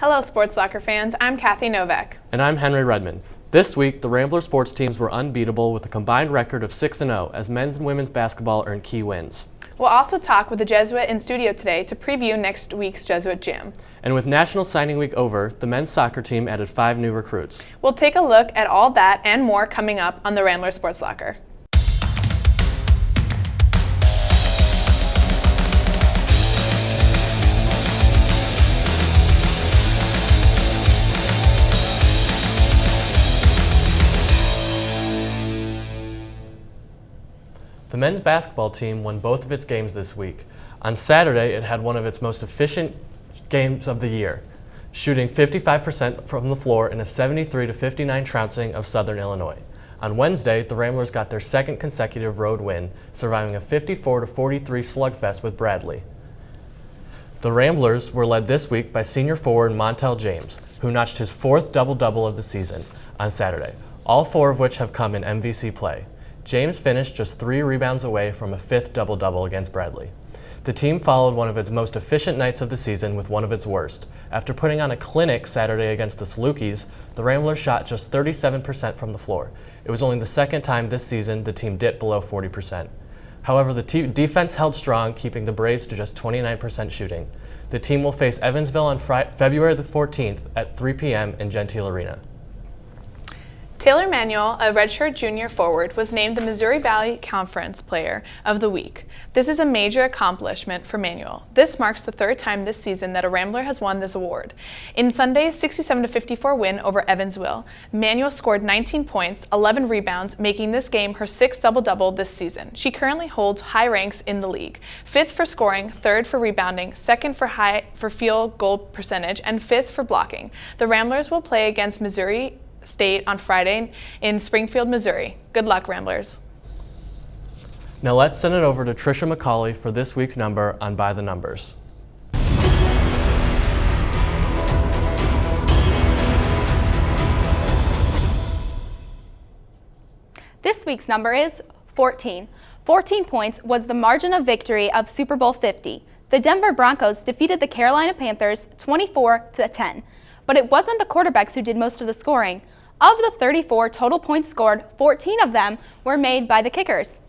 Hello, sports soccer fans. I'm Kathy Nowak. And I'm Henry Redman. This week, the Rambler sports teams were unbeatable with a combined record of 6-0 as men's and women's basketball earned key wins. We'll also talk with the Jesuit in studio today to preview next week's Jesuit Jam. And with National Signing Week over, the men's soccer team added 5 new recruits. We'll take a look at all that and more coming up on the Rambler Sports Locker. The men's basketball team won both of its games this week. On Saturday, it had one of its most efficient games of the year, shooting 55% from the floor in a 73-59 trouncing of Southern Illinois. On Wednesday, the Ramblers got their second consecutive road win, surviving a 54-43 slugfest with Bradley. The Ramblers were led this week by senior forward Montel James, who notched his 4th double-double of the season on Saturday, all 4 of which have come in MVC play. James finished just 3 rebounds away from a 5th double-double against Bradley. The team followed one of its most efficient nights of the season with one of its worst. After putting on a clinic Saturday against the Salukis, the Ramblers shot just 37% from the floor. It was only the second time this season the team dipped below 40%. However, the defense held strong, keeping the Braves to just 29% shooting. The team will face Evansville on February the 14th at 3 p.m. in Gentile Arena. Taylor Manuel, a redshirt junior forward, was named the Missouri Valley Conference Player of the Week. This is a major accomplishment for Manuel. This marks the 3rd time this season that a Rambler has won this award. In Sunday's 67-54 win over Evansville, Manuel scored 19 points, 11 rebounds, making this game her 6th double-double this season. She currently holds high ranks in the league: 5th for scoring, 3rd for rebounding, 2nd for field goal percentage, and 5th for blocking. The Ramblers will play against Missouri State on Friday in Springfield, Missouri. Good luck, Ramblers. Now let's send it over to Trisha McCauley for this week's number on By the Numbers. This week's number is 14. 14 points was the margin of victory of Super Bowl 50. The Denver Broncos defeated the Carolina Panthers 24-10. But it wasn't the quarterbacks who did most of the scoring. Of the 34 total points scored, 14 of them were made by the kickers.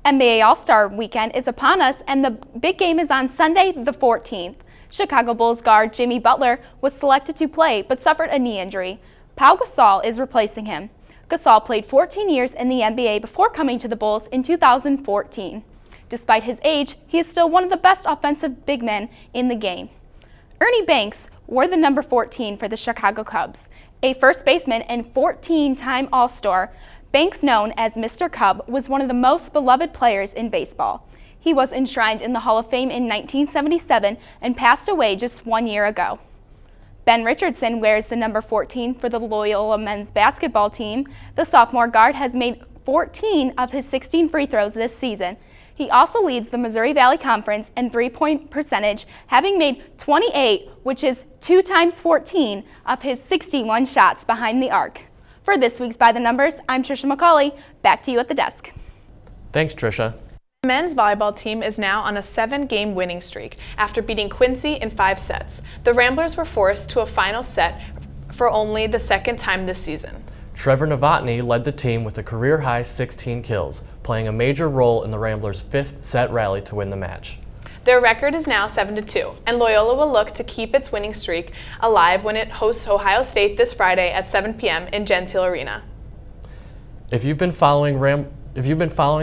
NBA All-Star Weekend is upon us, and the big game is on Sunday the 14th. Chicago Bulls guard Jimmy Butler was selected to play but suffered a knee injury. Pau Gasol is replacing him. Gasol played 14 years in the NBA before coming to the Bulls in 2014. Despite his age, he is still one of the best offensive big men in the game. Ernie Banks wore the number 14 for the Chicago Cubs. A first baseman and 14-time All-Star, Banks, known as Mr. Cub, was one of the most beloved players in baseball. He was enshrined in the Hall of Fame in 1977 and passed away just 1 year ago. Ben Richardson wears the number 14 for the Loyola men's basketball team. The sophomore guard has made 14 of his 16 free throws this season. He also leads the Missouri Valley Conference in three-point percentage, having made 28, which is 2 times 14 of his 61 shots behind the arc. For this week's By the Numbers, I'm Trisha McCauley. Back to you at the desk. Thanks, Trisha. The men's volleyball team is now on a 7-game winning streak after beating Quincy in 5 sets. The Ramblers were forced to a final set for only the 2nd time this season. Trevor Novotny led the team with a career-high 16 kills, playing a major role in the Ramblers' 5th set rally to win the match. Their record is now 7-2, and Loyola will look to keep its winning streak alive when it hosts Ohio State this Friday at 7 p.m. in Gentile Arena. If you've been following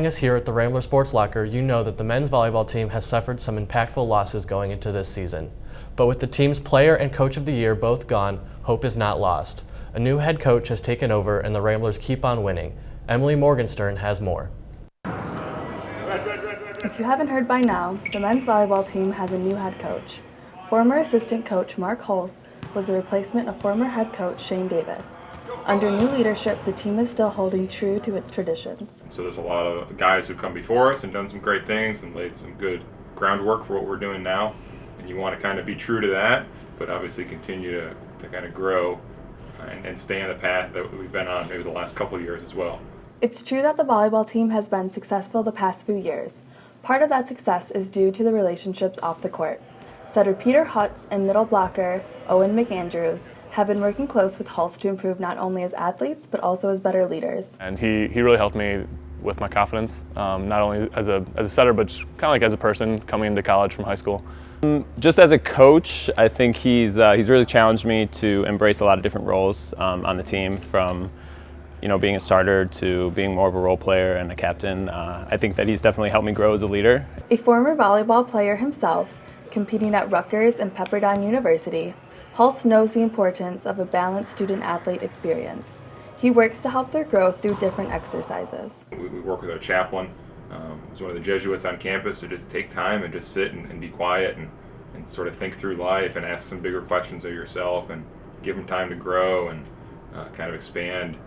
us here at the Rambler Sports Locker, you know that the men's volleyball team has suffered some impactful losses going into this season. But with the team's player and coach of the year both gone, hope is not lost. A new head coach has taken over and the Ramblers keep on winning. Emily Morgenstern has more. If you haven't heard by now, the men's volleyball team has a new head coach. Former assistant coach Mark Holz was the replacement of former head coach Shane Davis. Under new leadership, the team is still holding true to its traditions. So there's a lot of guys who've come before us and done some great things and laid some good groundwork for what we're doing now. And you want to kind of be true to that, but obviously continue to kind of grow and stay on the path that we've been on maybe the last couple of years as well. It's true that the volleyball team has been successful the past few years. Part of that success is due to the relationships off the court. Setter Peter Hutz and middle blocker Owen McAndrews have been working close with Hulse to improve not only as athletes, but also as better leaders. And he really helped me with my confidence, not only as a setter, but just kind of like as a person coming into college from high school. Just as a coach, I think he's really challenged me to embrace a lot of different roles on the team, from being a starter to being more of a role player and a captain. I think that he's definitely helped me grow as a leader. A former volleyball player himself, competing at Rutgers and Pepperdine University, Hulse knows the importance of a balanced student-athlete experience. He works to help their growth through different exercises. We work with our chaplain, who's one of the Jesuits on campus, to just take time and just sit and be quiet and sort of think through life and ask some bigger questions of yourself and give them time to grow and kind of expand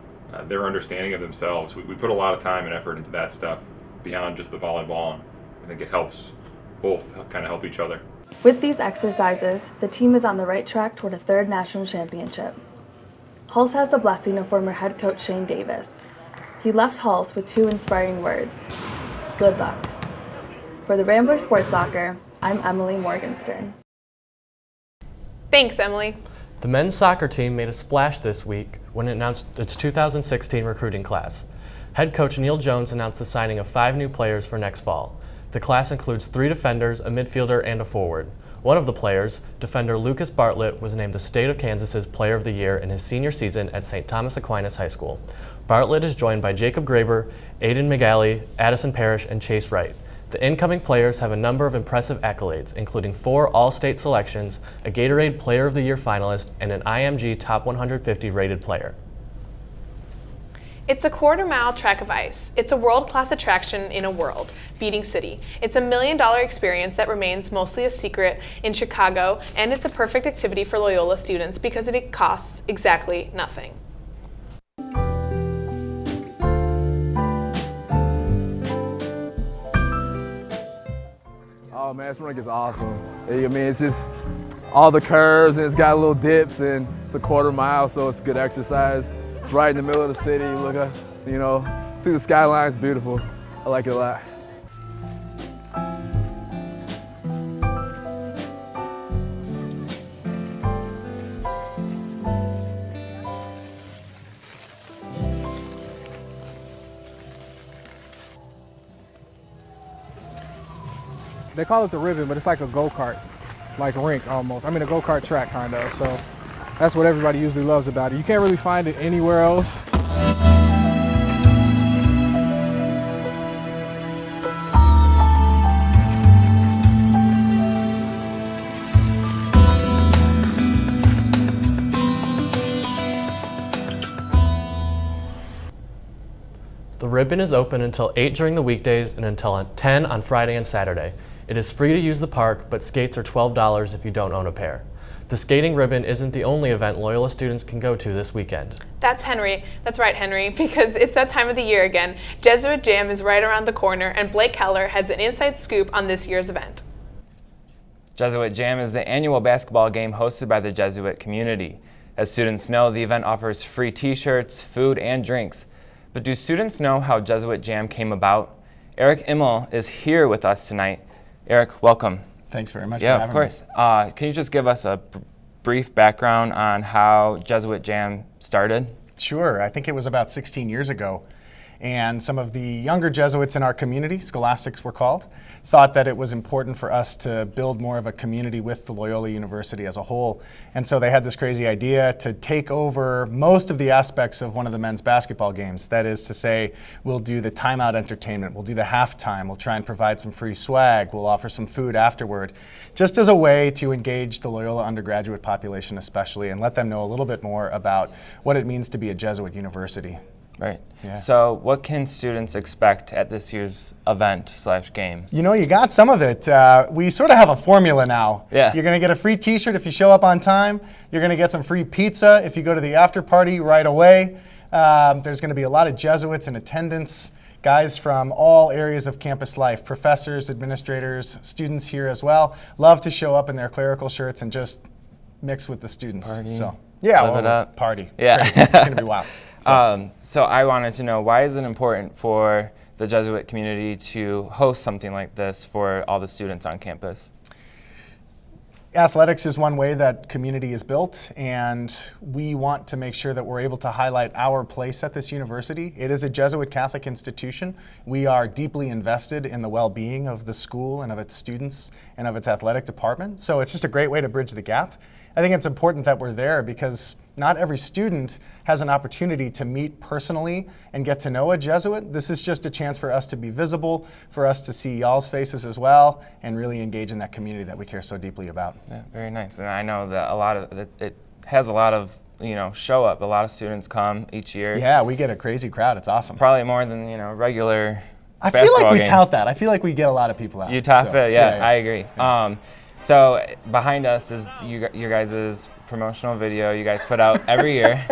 their understanding of themselves. We put a lot of time and effort into that stuff beyond just the volleyball, and I think it helps both kind of help each other. With these exercises, the team is on the right track toward a third national championship. Hulse has the blessing of former head coach Shane Davis. He left Hulse with 2 inspiring words: good luck. For the Rambler Sports Locker, I'm Emily Morgenstern. Thanks, Emily. The men's soccer team made a splash this week when it announced its 2016 recruiting class. Head coach Neil Jones announced the signing of 5 new players for next fall. The class includes 3 defenders, a midfielder, and a forward. One of the players, defender Lucas Bartlett, was named the State of Kansas's Player of the Year in his senior season at St. Thomas Aquinas High School. Bartlett is joined by Jacob Graber, Aiden McGalley, Addison Parrish, and Chase Wright. The incoming players have a number of impressive accolades, including 4 All-State selections, a Gatorade Player of the Year finalist, and an IMG Top 150 rated player. It's a quarter-mile track of ice. It's a world-class attraction in a world, Feeding City. It's a $1 million experience that remains mostly a secret in Chicago, and it's a perfect activity for Loyola students because it costs exactly nothing. Oh man, this rink is awesome. I mean, it's just all the curves and it's got little dips and it's a quarter mile, so it's good exercise. It's right in the middle of the city. Look up, see the skyline. It's beautiful. I like it a lot. They call it the ribbon, but it's like a go-kart, like a rink almost. I mean, a go-kart track kind of. So that's what everybody usually loves about it. You can't really find it anywhere else. The ribbon is open until 8 during the weekdays and until 10 on Friday and Saturday. It is free to use the park, but skates are $12 if you don't own a pair. The skating ribbon isn't the only event Loyola students can go to this weekend. That's right, Henry, because it's that time of the year again. Jesuit Jam is right around the corner, and Blake Keller has an inside scoop on this year's event. Jesuit Jam is the annual basketball game hosted by the Jesuit community. As students know, the event offers free t-shirts, food, and drinks. But do students know how Jesuit Jam came about? Eric Immel is here with us tonight. Eric, welcome. Thanks very much for having me. Yeah, of course. Can you just give us a brief background on how Jesuit Jam started? Sure. I think it was about 16 years ago. And some of the younger Jesuits in our community, scholastics we're called, thought that it was important for us to build more of a community with the Loyola University as a whole. And so they had this crazy idea to take over most of the aspects of one of the men's basketball games. That is to say, we'll do the timeout entertainment, we'll do the halftime, we'll try and provide some free swag, we'll offer some food afterward, just as a way to engage the Loyola undergraduate population especially and let them know a little bit more about what it means to be a Jesuit university. Right. Yeah. So what can students expect at this year's event/game? You know, you got some of it. We sort of have a formula now. Yeah. You're going to get a free t-shirt if you show up on time. You're going to get some free pizza if you go to the after party right away. There's going to be a lot of Jesuits in attendance, guys from all areas of campus life, professors, administrators, students here as well. Love to show up in their clerical shirts and just mix with the students. Party. So, yeah, Live it up. Party. Yeah. Crazy. It's going to be wild. So I wanted to know, why is it important for the Jesuit community to host something like this for all the students on campus? Athletics is one way that community is built, and we want to make sure that we're able to highlight our place at this university. It is a Jesuit Catholic institution. We are deeply invested in the well-being of the school and of its students and of its athletic department. So it's just a great way to bridge the gap. I think it's important that we're there because not every student has an opportunity to meet personally and get to know a Jesuit. This is just a chance for us to be visible, for us to see y'all's faces as well, and really engage in that community that we care so deeply about. Yeah, very nice. And I know that it has a lot of show up. A lot of students come each year. Yeah, we get a crazy crowd. It's awesome. Probably more than regular. I feel like we tout that. I feel like we get a lot of people out. You tout it, yeah, I agree. So behind us is your guys' promotional video you guys put out every year.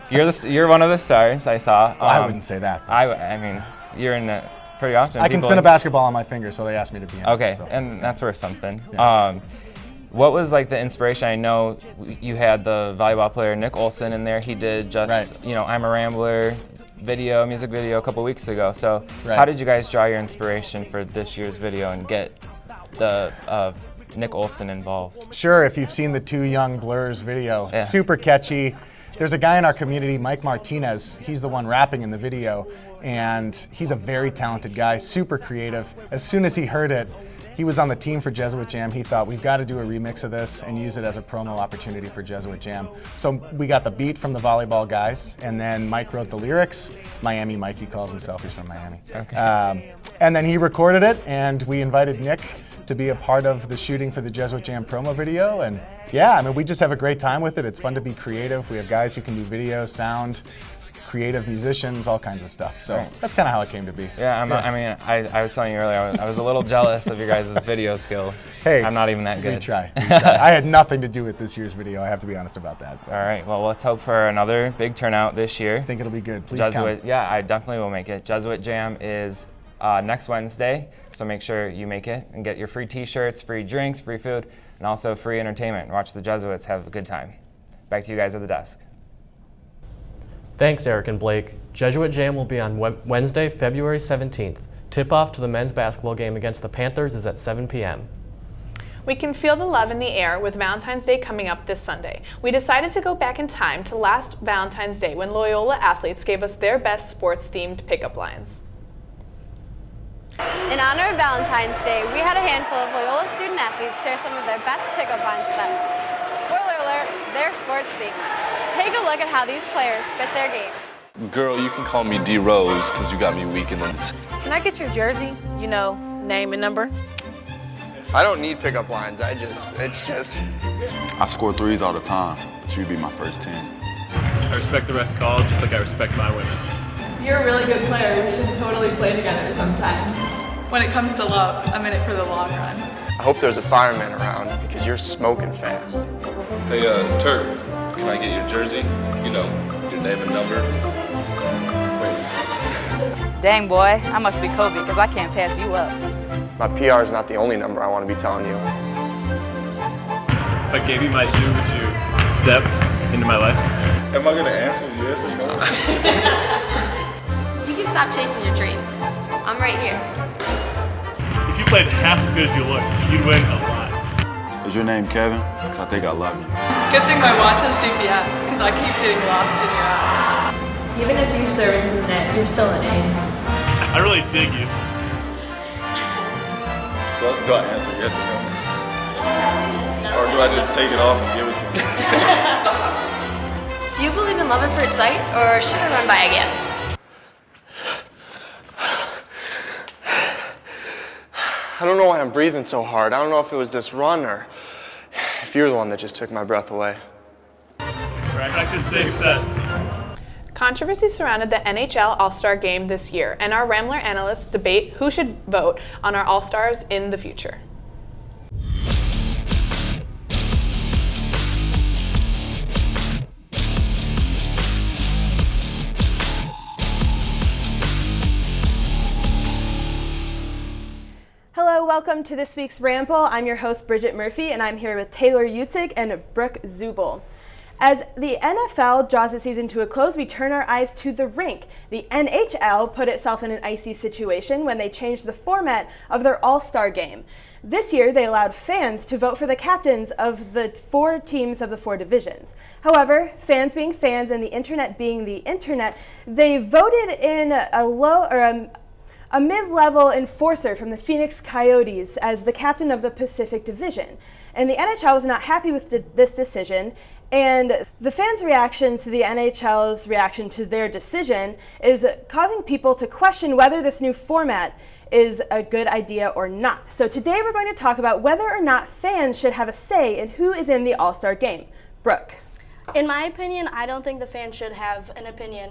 You're one of the stars I saw. I wouldn't say that. I mean, you're in it pretty often. I can spin a basketball on my finger, so they asked me to be in it. Okay, so. and that's worth something. Yeah. What was like the inspiration? I know you had the volleyball player Nick Olson in there. He did just, I'm a Rambler music video a couple weeks ago. So how did you guys draw your inspiration for this year's video and get the Nick Olson involved? Sure, if you've seen the Two Young Blurs video, super catchy. There's a guy in our community, Mike Martinez. He's the one rapping in the video, and he's a very talented guy, super creative. As soon as he heard it, he was on the team for Jesuit Jam. He thought, we've got to do a remix of this and use it as a promo opportunity for Jesuit Jam. So we got the beat from the volleyball guys, and then Mike wrote the lyrics. Miami Mike, he calls himself, he's from Miami. Okay. And then he recorded it, and we invited Nick to be a part of the shooting for the Jesuit Jam promo video. And yeah, I mean, we just have a great time with it. It's fun to be creative. We have guys who can do video, sound, creative musicians, all kinds of stuff. So that's kind of how it came to be. Yeah, I was telling you earlier, I was a little jealous of your guys' video skills. Hey, I'm not even that good. We try. I had nothing to do with this year's video. I have to be honest about that. All right, well, let's hope for another big turnout this year. I think it'll be good. Please Jesuit, come. Yeah, I definitely will make it. Jesuit Jam is next Wednesday, so make sure you make it and get your free t-shirts, free drinks, free food, and also free entertainment. Watch the Jesuits have a good time. Back to you guys at the desk. Thanks, Eric and Blake. Jesuit Jam will be on Wednesday, February 17th. Tip-off to the men's basketball game against the Panthers is at 7 p.m. We can feel the love in the air with Valentine's Day coming up this Sunday. We decided to go back in time to last Valentine's Day when Loyola athletes gave us their best sports-themed pickup lines. In honor of Valentine's Day, we had a handful of Loyola student athletes share some of their best pickup lines with us. Spoiler alert, they're sports themed. Take a look at how these players spit their game. Girl, you can call me D Rose because you got me weak in this. Can I get your jersey? Name and number? I don't need pickup lines. It's just. I score threes all the time, but you'd be my first 10. I respect the rest call just like I respect my women. You're a really good player. We should totally play together sometime. When it comes to love, I'm in it for the long run. I hope there's a fireman around because you're smoking fast. Hey, Turk, can I get your jersey? Your name and number. Dang, boy, I must be Kobe because I can't pass you up. My PR is not the only number I want to be telling you. If I gave you my shoe, would you step into my life? Am I going to answer yes or no? You can stop chasing your dreams. I'm right here. If you played half as good as you looked, you'd win a lot. Is your name Kevin? Because I think I love you. Good thing my watch has GPS because I keep getting lost in your eyes. Even if you serve into the net, you're still an ace. I really dig you. Do I answer yes or no? Or do I just take it off and give it to you? Do you believe in love at first sight, or should I run by again? I don't know why I'm breathing so hard. I don't know if it was this run or if you're the one that just took my breath away. Practice 6 sets. Controversy surrounded the NHL All-Star Game this year, and our Rambler analysts debate who should vote on our All-Stars in the future. Hello, welcome to this week's Ramble. I'm your host, Bridget Murphy, and I'm here with Taylor Utig and Brooke Zubel. As the NFL draws the season to a close, we turn our eyes to the rink. The NHL put itself in an icy situation when they changed the format of their All-Star game. This year, they allowed fans to vote for the captains of the 4 teams of the 4 divisions. However, fans being fans and the internet being the internet, they voted in a mid-level enforcer from the Phoenix Coyotes as the captain of the Pacific Division. And the NHL was not happy with this decision, and the fans' reaction to the NHL's reaction to their decision is causing people to question whether this new format is a good idea or not. So today we're going to talk about whether or not fans should have a say in who is in the All-Star game. Brooke. In my opinion, I don't think the fans should have an opinion.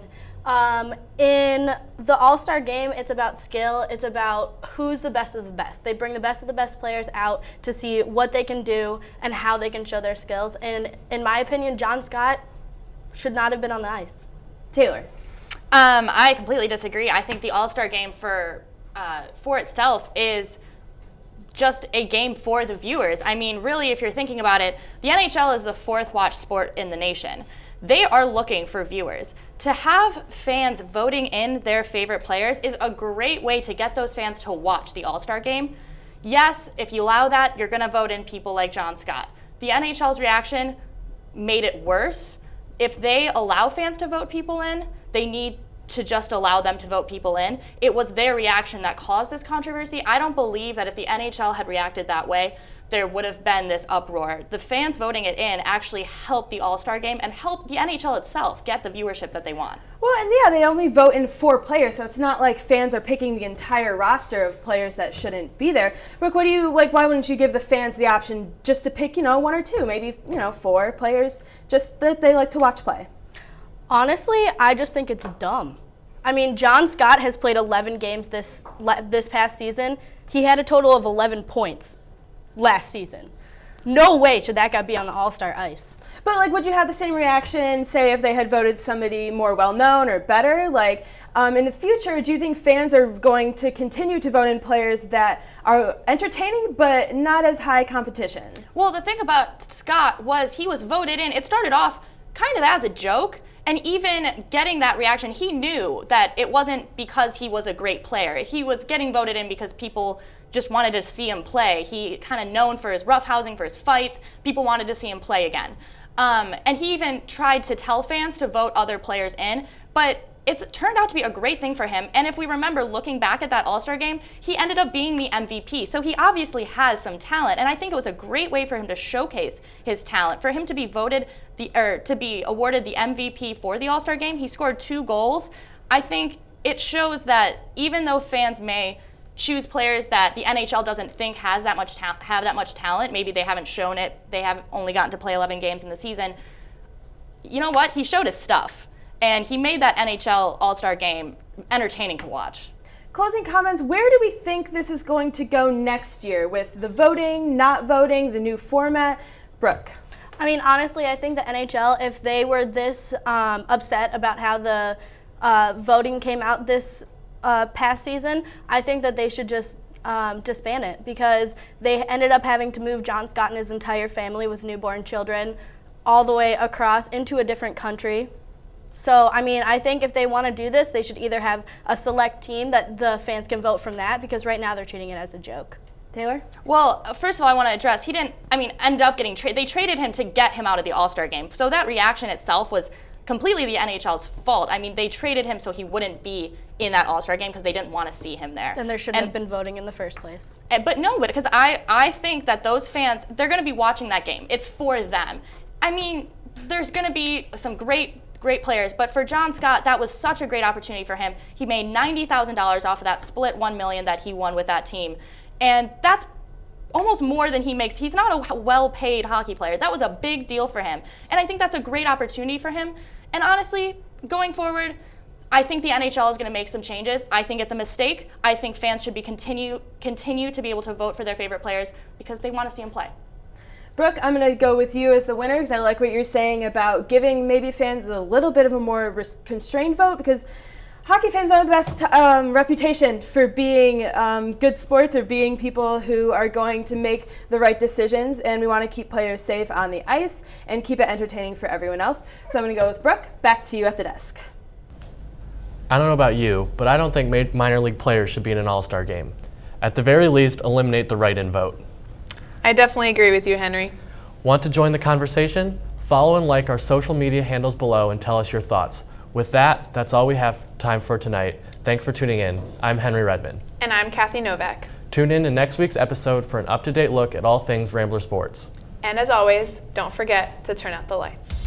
In the All-Star game, it's about skill. It's about who's the best of the best. They bring the best of the best players out to see what they can do and how they can show their skills. And in my opinion, John Scott should not have been on the ice. Taylor. I completely disagree. I think the All-Star game for itself is just a game for the viewers. I mean, really, if you're thinking about it, the NHL is the 4th watch sport in the nation. They are looking for viewers. To have fans voting in their favorite players is a great way to get those fans to watch the All-Star game. Yes, if you allow that, you're going to vote in people like John Scott. The NHL's reaction made it worse. If they allow fans to vote people in, they need to just allow them to vote people in. It was their reaction that caused this controversy. I don't believe that if the NHL had reacted that way, there would have been this uproar. The fans voting it in actually helped the All-Star game and helped the NHL itself get the viewership that they want. Well, and yeah, they only vote in 4 players, so it's not like fans are picking the entire roster of players that shouldn't be there. Brooke, what do you like? Why wouldn't you give the fans the option just to pick, 1 or 2, maybe 4 players just that they like to watch play? Honestly, I just think it's dumb. I mean, John Scott has played 11 games this past season. He had a total of 11 points last season. No way should that guy be on the All-Star ice. But would you have the same reaction, say, if they had voted somebody more well-known or better? In the future, do you think fans are going to continue to vote in players that are entertaining but not as high competition? Well, the thing about Scott was he was voted in. It started off kind of as a joke. And even getting that reaction, he knew that it wasn't because he was a great player. He was getting voted in because people just wanted to see him play. He kind of known for his roughhousing, for his fights. People wanted to see him play again. And he even tried to tell fans to vote other players in, but it's turned out to be a great thing for him. And if we remember looking back at that All-Star game, he ended up being the MVP. So he obviously has some talent. And I think it was a great way for him to showcase his talent. For him to be awarded the MVP for the All-Star game, he scored 2 goals. I think it shows that even though fans may choose players that the NHL doesn't think have that much talent, maybe they haven't shown it, they have only gotten to play 11 games in the season, you know what? He showed his stuff. And he made that NHL All-Star game entertaining to watch. Closing comments, where do we think this is going to go next year with the voting, not voting, the new format? Brooke. I mean, honestly, I think the NHL, if they were this upset about how the voting came out this past season, I think that they should just disband it, because they ended up having to move John Scott and his entire family with newborn children all the way across into a different country. So, I mean, I think if they want to do this, they should either have a select team that the fans can vote from that, because right now they're treating it as a joke. Taylor? Well, first of all, I want to address, he didn't, end up getting traded. They traded him to get him out of the All-Star game. So that reaction itself was completely the NHL's fault. They traded him so he wouldn't be in that All-Star game because they didn't want to see him there. Then there shouldn't have been voting in the first place. But no, because I think that those fans, they're going to be watching that game. It's for them. There's going to be some great players, but for John Scott, that was such a great opportunity for him. He made $90,000 off of that split $1 million that he won with that team, and that's almost more than he makes. He's not a well-paid hockey player. That was a big deal for him, and I think that's a great opportunity for him. And honestly, going forward, I think the NHL is going to make some changes. I think it's a mistake. I think fans should be continue to be able to vote for their favorite players because they want to see them play. Brooke, I'm going to go with you as the winner because I like what you're saying about giving maybe fans a little bit of a more constrained vote, because Hockey fans don't have the best reputation for being good sports or being people who are going to make the right decisions, and we want to keep players safe on the ice and keep it entertaining for everyone else. So I'm going to go with Brooke. Back to you at the desk. I don't know about you, but I don't think minor league players should be in an all-star game. At the very least, eliminate the write-in vote. I definitely agree with you, Henry. Want to join the conversation? Follow and like our social media handles below and tell us your thoughts. With that, that's all we have time for tonight. Thanks for tuning in. I'm Henry Redman. And I'm Kathy Nowak. Tune in to next week's episode for an up-to-date look at all things Rambler Sports. And as always, don't forget to turn out the lights.